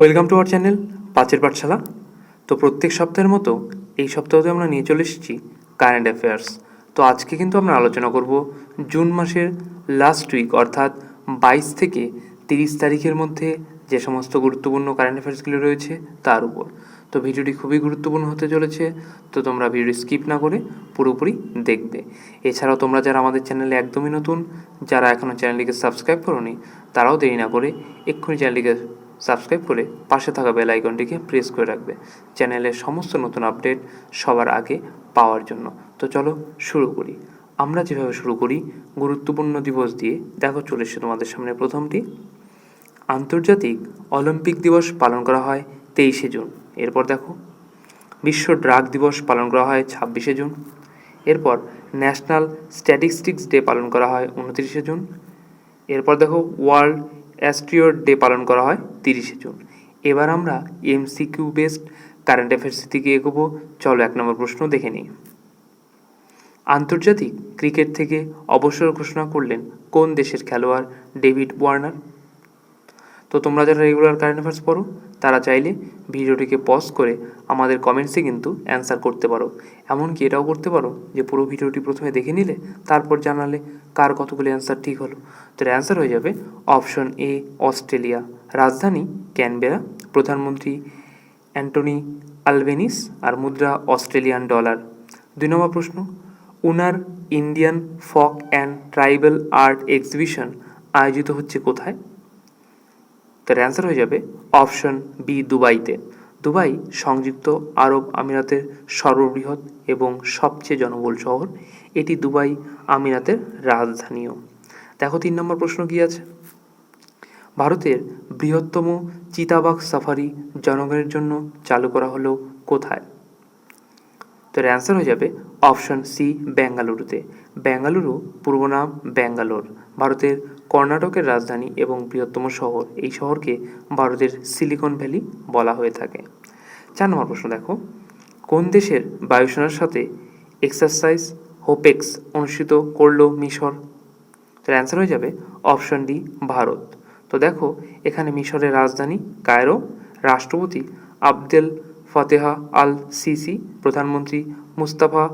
Welcome to our channel পাঁচের পাঠশালা। তো প্রত্যেক সপ্তাহের মতো এই সপ্তাহতে আমরা নিয়ে চলে এসেছি কারেন্ট অ্যাফেয়ার্স। তো আজকে কিন্তু আমরা আলোচনা করব জুন মাসের লাস্ট উইক অর্থাৎ 22 থেকে 30 তারিখের মধ্যে যে সমস্ত গুরুত্বপূর্ণ কারেন্ট অ্যাফেয়ার্সগুলি রয়েছে তার উপর। তো ভিডিওটি খুবই গুরুত্বপূর্ণ হতে চলেছে, তো তোমরা ভিডিও স্কিপ না করে পুরোপুরি দেখবে। এছাড়াও তোমরা যারা আমাদের চ্যানেলে একদমই নতুন, যারা এখনও চ্যানেলটিকে সাবস্ক্রাইব করোনি, তারাও দেরি না করে এক্ষুনি চ্যানেলটিকে সাবস্ক্রাইব করে পাশে থাকা বেল আইকনটিকে প্রেস করে রাখবে চ্যানেলের সমস্ত নতুন আপডেট সবার আগে পাওয়ার জন্য। তো চলো শুরু করি। আমরা যেভাবে শুরু করি গুরুত্বপূর্ণ দিবস দিয়ে, দেখো চলে এসেছে তোমাদের সামনে প্রথমটি। আন্তর্জাতিক অলিম্পিক দিবস পালন করা হয় 23শে জুন। এরপর দেখো বিশ্ব ড্রাগ দিবস পালন করা হয় 26শে জুন। এরপর ন্যাশনাল স্ট্যাটিস্টিক্স ডে পালন করা হয় 29শে জুন। এরপর দেখো ওয়ার্ল্ড অ্যাস্ট্রিয়ড ডে পালন করা হয় 30শে জুন। এবার আমরা এমসিকিউ বেসড কারেন্ট অ্যাফেয়ার্সের দিকে এগোবো। চলো 1 নম্বর প্রশ্ন দেখে নিই। আন্তর্জাতিক ক্রিকেট থেকে অবসর ঘোষণা করলেন কোন দেশের খেলোয়াড় ডেভিড ওয়ার্নার? তো তোমরা যারা রেগুলার কারেন্ট অ্যাফেয়ার্স পড়ো তারা চাইলে ভিডিওটিকে পজ করে আমাদের কমেন্টসে কিন্তু অ্যান্সার করতে পারো। এমনকি এটাও করতে পারো যে পুরো ভিডিওটি প্রথমে দেখে নিলে তারপর জানালে কার কতগুলি অ্যান্সার ঠিক হলো। তো এর অ্যান্সার হয়ে যাবে অপশন এ অস্ট্রেলিয়া, রাজধানী ক্যানবেরা, প্রধানমন্ত্রী অ্যান্টনি আলবেনিস, আর মুদ্রা অস্ট্রেলিয়ান ডলার। 2 নম্বর প্রশ্ন, উনার ইন্ডিয়ান ফক অ্যান্ড ট্রাইবাল আর্ট এক্সিবিশন আয়োজিত হচ্ছে কোথায়? তার অ্যান্সার হয়ে যাবে অপশন বি দুবাইতে। দুবাই সংযুক্ত আরব আমিরাতের সর্ববৃহৎ এবং সবচেয়ে জনবহুল শহর। এটি দুবাই আমিরাতের রাজধানীও। দেখো 3 নম্বর প্রশ্ন কী আছে। ভারতের বৃহত্তম চিতাবাঘ সাফারি জনগণের জন্য চালু করা হলো কোথায়? তো এর অ্যান্সার হয়ে যাবে অপশন সি বেঙ্গালুরুতে। বেঙ্গালুরু পূর্ব নাম ব্যাঙ্গালোর, ভারতের কর্ণাটকের রাজধানী এবং বৃহত্তম শহর। এই শহরকে ভারতের সিলিকন ভ্যালি বলা হয়ে থাকে। 4 নম্বর প্রশ্ন দেখো, কোন দেশের বায়ুসেনার সাথে এক্সারসাইজ হোপেক্স অনুষ্ঠিত করল মিশর? তার অ্যান্সার হয়ে যাবে অপশন ডি ভারত। তো দেখো এখানে মিশরের রাজধানী কায়রো, রাষ্ট্রপতি আবদেল ফতেহা আল সিসি, প্রধানমন্ত্রী মুস্তাফা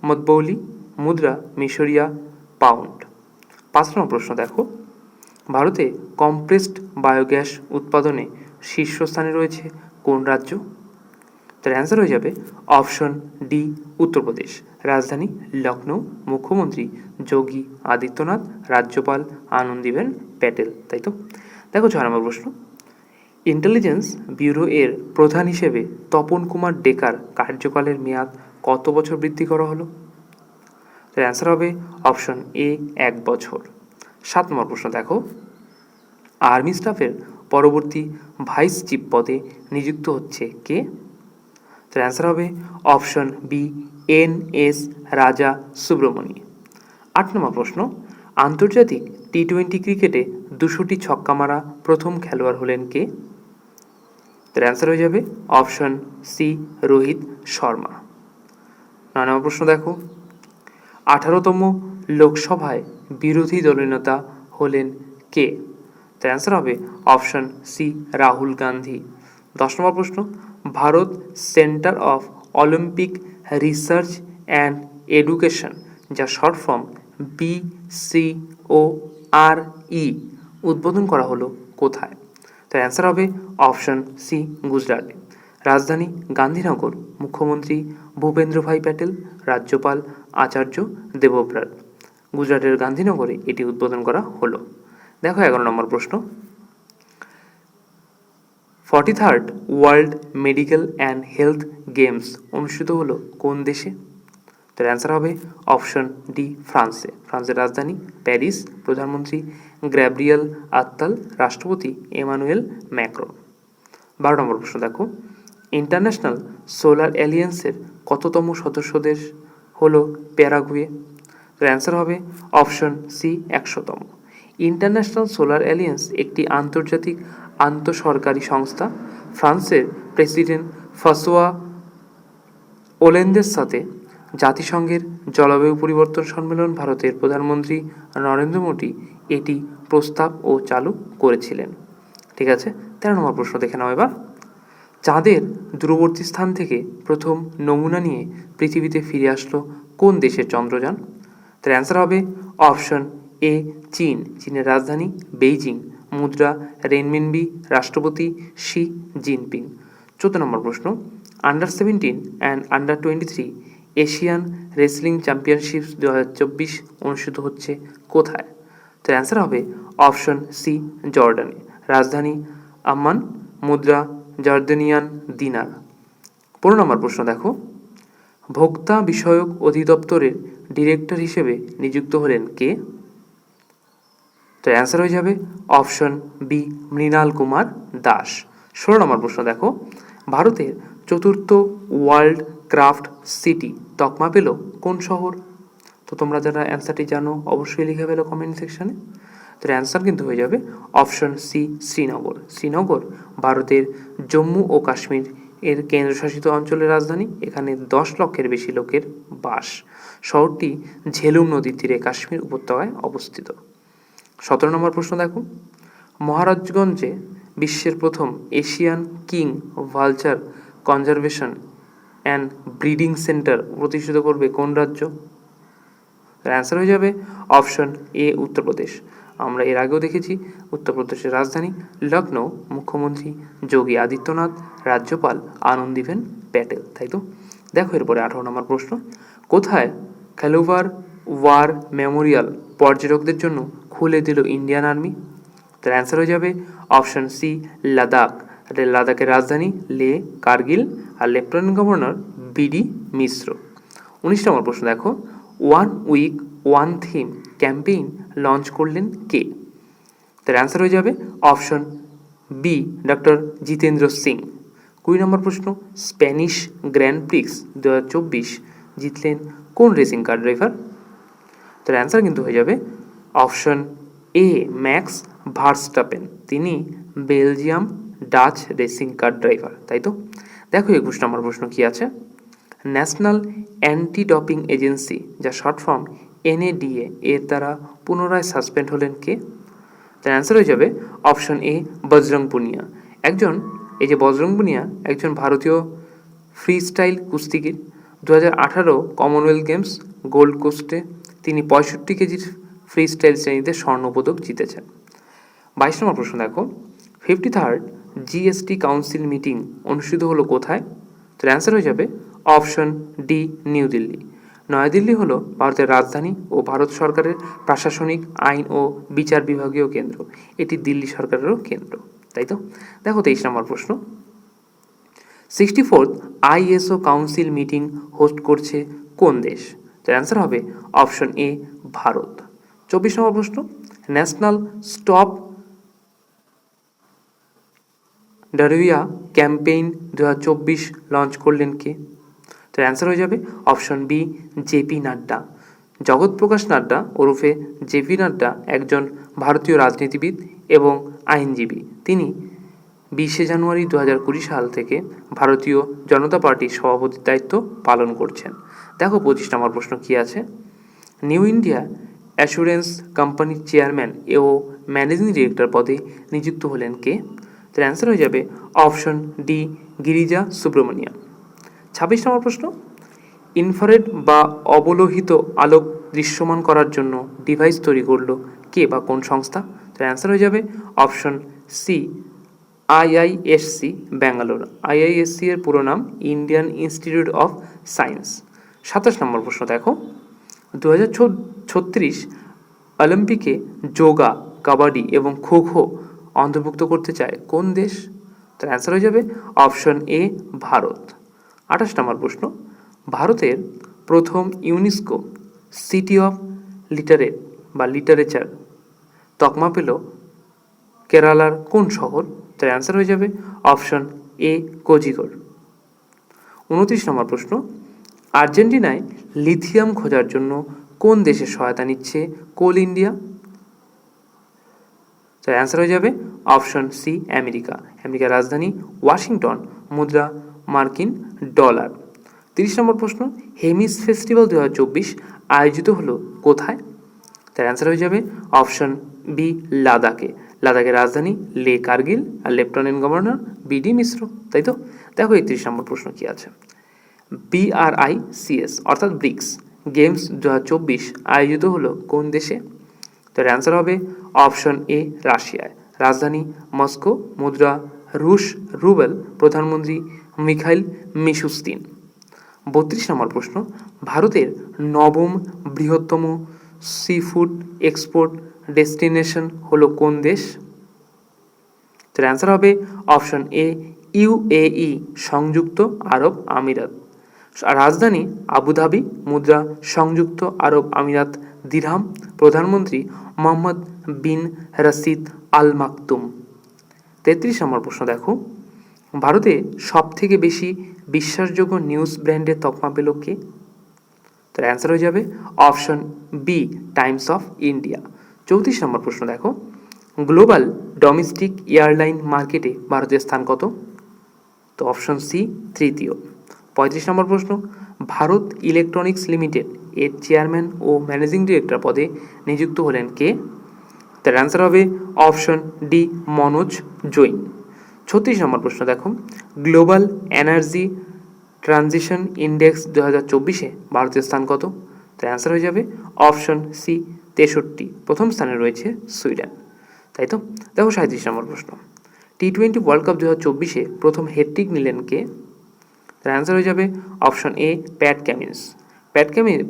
মদবৌলি, মুদ্রা মিশরিয়া পাউন্ড। 5 নম্বর প্রশ্ন দেখো, ভারতে কম্প্রেসড বায়োগ্যাস উৎপাদনে শীর্ষস্থানে রয়েছে কোন রাজ্য? তার অ্যান্সার হয়ে যাবে অপশন ডি উত্তরপ্রদেশ, রাজধানী লখনৌ, মুখ্যমন্ত্রী যোগী আদিত্যনাথ, রাজ্যপাল আনন্দীবেন প্যাটেল। তাই তো। দেখো 6 নম্বর প্রশ্ন, ইন্টেলিজেন্স ব্যুরো এর প্রধান হিসেবে তপন কুমার ডেকার কার্যকালের মেয়াদ কত বছর বৃদ্ধি করা হলো? তার অ্যান্সার হবে অপশন এ 1 বছর। 7 নম্বর প্রশ্ন দেখো, আর্মি স্টাফের পরবর্তী ভাইস চিফ পদে নিযুক্ত হচ্ছে কে? তার অ্যান্সার হবে অপশন বি এন এস রাজা সুব্রমণি। 8 নম্বর প্রশ্ন, আন্তর্জাতিক টি-20 ক্রিকেটে 200টি ছক্কা মারা প্রথম খেলোয়াড় হলেন কে? তার অ্যান্সার হয়ে যাবে অপশন সি রোহিত শর্মা। 9 নম্বর প্রশ্ন দেখো, 18তম লোকসভায় বিরোধী দলনেতা হলেন কে? তার অ্যান্সার হবে অপশন সি রাহুল গান্ধী। 10 নম্বর প্রশ্ন, Bharat centre of Olympic research and education, যা শর্ট ফর্ম BCORE, উদ্বোধন করা হলো কোথায়? তার অ্যান্সার হবে অপশন সি গুজরাটে, রাজধানী গান্ধীনগর, মুখ্যমন্ত্রী ভূপেন্দ্রভাই প্যাটেল, রাজ্যপাল আচার্য দেবব্রত। গুজরাটের গান্ধীনগরে এটি উদ্বোধন করা হলো। দেখো 11 নম্বর প্রশ্ন, 43rd world medical and health games অনুষ্ঠিত হলো কোন দেশে? তার অ্যান্সার হবে অপশন ডি ফ্রান্সে, ফ্রান্সের রাজধানী প্যারিস, প্রধানমন্ত্রী গ্যাব্রিয়েল আত্তাল, রাষ্ট্রপতি এমানুয়েল ম্যাক্রন। 12 নম্বর প্রশ্ন দেখো, ইন্টারন্যাশনাল সোলার অ্যালিয়েন্সের কততম সদস্য দেশ হলো প্যারাগুয়ে? তার অ্যান্সার হবে অপশন সি 100তম। ইন্টারন্যাশনাল সোলার অ্যালিয়েন্স একটি আন্তর্জাতিক আন্তঃসরকারি সংস্থা। ফ্রান্সের প্রেসিডেন্ট ফ্রাঁসোয়া ওলেন্দের সাথে জাতিসংঘের জলবায়ু পরিবর্তন সম্মেলন, ভারতের প্রধানমন্ত্রী নরেন্দ্র মোদী এটি প্রস্তাব ও চালু করেছিলেন। ঠিক আছে, 13 নম্বর প্রশ্ন দেখে নাও এবার। চাঁদের দূরবর্তী স্থান থেকে প্রথম নমুনা নিয়ে পৃথিবীতে ফিরে আসলো কোন দেশের চন্দ্রযান? তার অ্যান্সার হবে অপশন এ চীন, চীনের রাজধানী বেইজিং, মুদ্রা রেনমিনবি, রাষ্ট্রপতি শি জিনপিং। 14 নম্বর প্রশ্ন, under 17 and under 23 Asian wrestling championships 2024 অনুষ্ঠিত হচ্ছে কোথায়? তো অ্যান্সার হবে অপশন সি জর্ডানে, রাজধানী আম্মান, মুদ্রা জর্দানিয়ান দিনার। 15 নম্বর প্রশ্ন দেখো, ভোক্তা বিষয়ক অধিদপ্তরের ডিরেক্টর হিসেবে নিযুক্ত হলেন কে? তো অ্যান্সার হয়ে যাবে অপশন বি মৃণাল কুমার দাস। 16 নম্বর প্রশ্ন দেখো, ভারতের চতুর্থ ওয়ার্ল্ড ক্রাফট সিটি তকমা পেল কোন শহর? তো তোমরা যারা অ্যান্সারটি জানো অবশ্যই লিখে ফেলো কমেন্ট সেকশানে। তো অ্যান্সার কিন্তু হয়ে যাবে অপশন সি শ্রীনগর। শ্রীনগর ভারতের জম্মু ও কাশ্মীর এর কেন্দ্রশাসিত অঞ্চলের রাজধানী। এখানে 10 লক্ষের বেশি লোকের বাস। শহরটি ঝেলুম নদীর তীরে কাশ্মীর উপত্যকায় অবস্থিত। 17 নম্বর প্রশ্ন দেখো, মহারাজগঞ্জে বিশ্বের প্রথম Asian king vulture conservation and breeding centre প্রতিষ্ঠিত করবে কোন রাজ্য? অ্যান্সার হয়ে যাবে অপশন এ উত্তরপ্রদেশ। আমরা এর আগেও দেখেছি উত্তরপ্রদেশের রাজধানী লখনৌ, মুখ্যমন্ত্রী যোগী আদিত্যনাথ, রাজ্যপাল আনন্দীবেন প্যাটেল, তাই তো? দেখো এরপরে 18 নম্বর প্রশ্ন, কোথায় খেলোভার ওয়ার মেমোরিয়াল পর্যটকদের জন্য খুলে দিল ইন্ডিয়ান আর্মি? তার অ্যান্সার হয়ে যাবে অপশন সি লাদাখ। লাদাখের রাজধানী লে, কার্গিল, আর lieutenant governor BD Mishra. 19 number প্রশ্ন দেখো, one week one theme campaign launch করলেন কে? তার অ্যান্সার হয়ে যাবে option B doctor Jitendra Singh. 20 number প্রশ্ন, স্প্যানিশ গ্র্যান্ড প্রিক্স 2024 জিতলেন কোন রেসিং কার ড্রাইভার? তার অ্যান্সার কিন্তু হয়ে যাবে অপশন এ ম্যাক্স ভার্স্টাপেন। তিনি Belgium Dutch racing car driver, তাই তো? দেখো 21 নম্বর প্রশ্ন কি আছে, ন্যাশনাল অ্যান্টি ডপিং এজেন্সি, যা শর্ট ফর্ম এনএডিএ, এর দ্বারা পুনরায় সাসপেন্ড হলেন কে? তার অ্যান্সার হয়ে যাবে অপশন এ বজরং পুনিয়া। এই যে বজরং পুনিয়া একজন ভারতীয় ফ্রি স্টাইল কুস্তিগির। 2018 কমনওয়েলথ গেমস গোল্ড কোস্টে তিনি 65 কেজির ফ্রি স্টাইল শ্রেণীতে স্বর্ণপদক জিতেছেন। 22 নম্বর প্রশ্ন দেখো, 53rd জিএসটি কাউন্সিল মিটিং অনুষ্ঠিত হলো কোথায়? তার অ্যান্সার হয়ে যাবে option D new Delhi. Naya Dilli হলো ভারতের রাজধানী ও ভারত সরকারের প্রশাসনিক আইন ও বিচার বিভাগীয় কেন্দ্র। এটি দিল্লি সরকারেরও কেন্দ্র, তাই তো? দেখো 23 নম্বর প্রশ্ন, 64th ISO council meeting host করছে কোন দেশ? তার অ্যান্সার হবে অপশন এ ভারত। 24 নম্বর প্রশ্ন, national stop diarrhoea campaign 2024 launch করলেন কে? তো অ্যান্সার হয়ে যাবে অপশন বি জেপি নাড্ডা। জগৎ প্রকাশ নাড্ডা ওরফে জেপি নাড্ডা একজন ভারতীয় রাজনীতিবিদ এবং আইনজীবী। তিনি 20 জানুয়ারি 2020 সাল থেকে ভারতীয় জনতা পার্টির সভাপতির দায়িত্ব পালন করছেন। দেখো 25 নম্বর প্রশ্ন কি আছে, নিউ ইন্ডিয়া অ্যাসুরেন্স কোম্পানির চেয়ারম্যান ও ম্যানেজিং ডিরেক্টর পদে নিযুক্ত হলেন কে? তার অ্যান্সার হয়ে যাবে অপশন ডি গিরিজা সুব্রমণিয়াম। 26 নম্বর প্রশ্ন, ইনফ্রারেড বা অবলোহিত আলোক দৃশ্যমান করার জন্য ডিভাইস তৈরি করলো কে বা কোন সংস্থা? তার অ্যান্সার হয়ে যাবে option C IISc Bangalore. IISc এর পুরো নাম Indian Institute of Science. 27 number প্রশ্ন দেখো, 2036 অলিম্পিকে যোগা, কাবাডি এবং খো খো অন্তর্ভুক্ত করতে চায় কোন দেশ? তার অ্যান্সার হয়ে যাবে অপশন এ ভারত। 28 নম্বর প্রশ্ন, ভারতের প্রথম ইউনেস্কো সিটি অফ লিটারেচার তকমা পেল কেরালার কোন শহর? তার অ্যান্সার হয়ে যাবে অপশন এ কোঝিকোড। 29 নম্বর প্রশ্ন, আর্জেন্টিনায় লিথিয়াম খোঁজার জন্য কোন দেশের সহায়তা নিচ্ছে কোল ইন্ডিয়া? তার অ্যান্সার হয়ে যাবে অপশন সি আমেরিকা। আমেরিকার রাজধানী ওয়াশিংটন, মুদ্রা মার্কিন ডলার। 30 নম্বর প্রশ্ন, হেমিস ফেস্টিভ্যাল 2024 আয়োজিত হলো কোথায়? তার অ্যান্সার হয়ে যাবে অপশন বি লাদাখে। লাদাখের রাজধানী লে কার্গিল, আর লেফটেন্যান্ট গভর্নর বিডি মিশ্র, তাই তো? দেখো 31 নম্বর প্রশ্ন কি আছে। BRICS অর্থাৎ ব্রিক্স গেমস 2024 আয়োজিত হলো কোন দেশে? তো এর অ্যান্সার হবে অপশন এ রাশিয়ায়, রাজধানী মস্কো, মুদ্রা রুশ রুবেল, প্রধানমন্ত্রী মিখাইল মিশুস্তিন। 32 নম্বর প্রশ্ন, ভারতের নবম বৃহত্তম সি ফুড এক্সপোর্ট ডেস্টিনেশন হলো কোন দেশ? তো অ্যান্সার হবে অপশন এ UAE, সংযুক্ত আরব আমিরাত, রাজধানী আবুধাবি, মুদ্রা সংযুক্ত আরব আমিরাত দিরহাম, প্রধানমন্ত্রী মোহাম্মদ বিন রাশিদ আল মাকতুম। 33 নম্বর প্রশ্ন দেখো, ভারতে সবথেকে বেশি বিশ্বাসযোগ্য নিউজ ব্র্যান্ডের তকমা পেল কে? তার অ্যান্সার হয়ে যাবে option B Times of India. 34 number প্রশ্ন দেখো, গ্লোবাল ডোমেস্টিক এয়ারলাইন মার্কেটে ভারতের স্থান কত? তো অপশন সি তৃতীয়। 35 নম্বর প্রশ্ন, ভারত ইলেকট্রনিক্স লিমিটেড এর চেয়ারম্যান ও ম্যানেজিং ডিরেক্টর পদে নিযুক্ত হলেন কে? তার অ্যান্সার হবে অপশন ডি মনোজ জৈন। 36 নম্বর প্রশ্ন দেখো, গ্লোবাল এনার্জি ট্রানজিশন ইন্ডেক্স 2024-এ ভারতের স্থান কত? তার অ্যান্সার হয়ে যাবে অপশন সি 63, প্রথম স্থানে রয়েছে সুইডেন, তাই তো? দেখো 37 নম্বর প্রশ্ন, T20 ওয়ার্ল্ড কাপ 2024-এ প্রথম হ্যাটট্রিক নিলেন কে? তার অ্যান্সার হয়ে যাবে অপশন এ প্যাট ক্যামিন্স।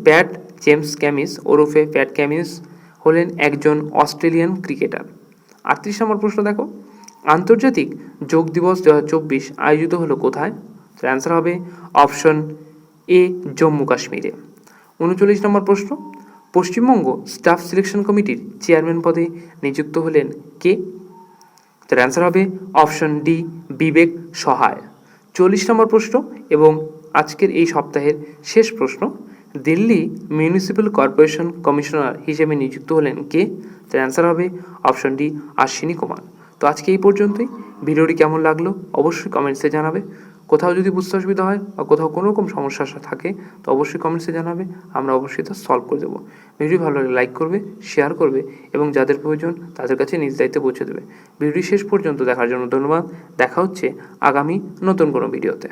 প্যাট জেমস ক্যামিন্স ওরফে প্যাট ক্যামিন্স হলেন একজন অস্ট্রেলিয়ান ক্রিকেটার। 38 নম্বর প্রশ্ন দেখো, আন্তর্জাতিক যোগ দিবস 2024 আয়োজিত হলো কোথায়? তার অ্যান্সার হবে অপশন এ জম্মু কাশ্মীরে। 39 নম্বর প্রশ্ন, পশ্চিমবঙ্গ স্টাফ সিলেকশন কমিটির চেয়ারম্যান পদে নিযুক্ত হলেন কে? তার অ্যান্সার হবে অপশন ডি বিবেক সহায়। 40 নম্বর প্রশ্ন এবং আজকের এই সপ্তাহের শেষ প্রশ্ন, দিল্লি মিউনিসিপ্যাল কর্পোরেশন কমিশনার হিসেবে নিযুক্ত হলেন কে? তার অ্যান্সার হবে অপশন ডি অশ্বিনী কুমার। তো আজকে এই পর্যন্তই। ভিডিওটি কেমন লাগলো অবশ্যই কমেন্টসে জানাবে। কোথাও যদি বুঝতে অসুবিধা হয় বা কোথাও কোনো রকম সমস্যা থাকে তো অবশ্যই কমেন্টসে জানাবে, আমরা অবশ্যই তা সলভ করে দেবো। ভিডিও ভালো লাগলে লাইক করবে, শেয়ার করবে এবং যাদের প্রয়োজন তাদের কাছে নিজ দায়িত্বে পৌঁছে দেবে। ভিডিওটি শেষ পর্যন্ত দেখার জন্য ধন্যবাদ। দেখা হচ্ছে আগামী নতুন কোনো ভিডিওতে।